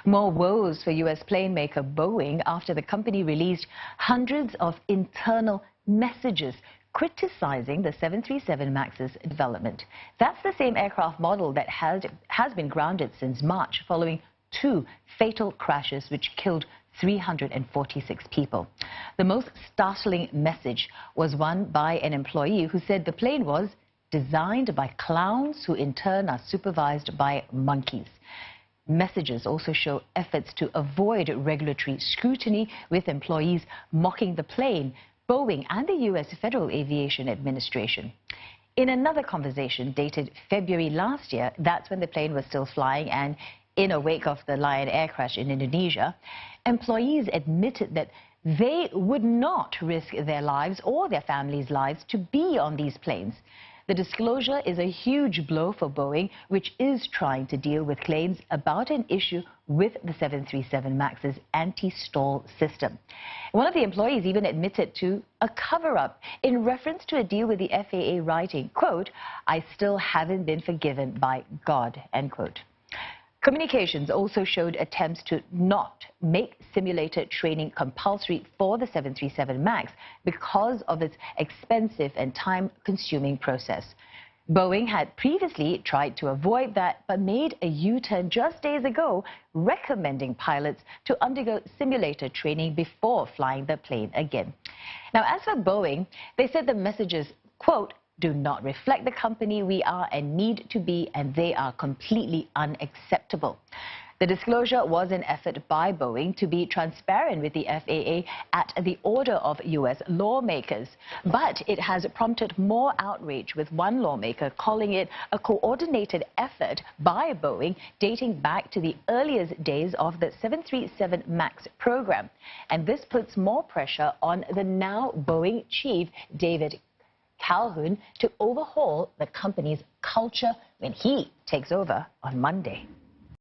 More woes for U.S. plane maker Boeing after the company released hundreds of internal messages criticizing the 737 MAX's development. That's the same aircraft model that has been grounded since March following 2 fatal crashes which killed 346 people. The most startling message was one by an employee who said the plane was designed by clowns who in turn are supervised by monkeys. Messages also show efforts to avoid regulatory scrutiny, with employees mocking the plane, Boeing and the U.S. Federal Aviation Administration. In another conversation dated February last year, that's when the plane was still flying, and in a wake of the Lion Air crash in Indonesia, employees admitted that they would not risk their lives or their families' lives to be on these planes. The disclosure is a huge blow for Boeing, which is trying to deal with claims about an issue with the 737 MAX's anti-stall system. One of the employees even admitted to a cover-up in reference to a deal with the FAA, writing, quote, "I still haven't been forgiven by God," end quote. Communications also showed attempts to not make simulator training compulsory for the 737 MAX because of its expensive and time-consuming process. Boeing had previously tried to avoid that, but made a U-turn just days ago, recommending pilots to undergo simulator training before flying the plane again. Now, as for Boeing, they said the messages, quote, "do not reflect the company we are and need to be, and they are completely unacceptable." The disclosure was an effort by Boeing to be transparent with the FAA at the order of U.S. lawmakers. But it has prompted more outrage, with one lawmaker calling it a coordinated effort by Boeing dating back to the earliest days of the 737 MAX program. And this puts more pressure on the now Boeing chief, David Calhoun, to overhaul the company's culture when he takes over on Monday.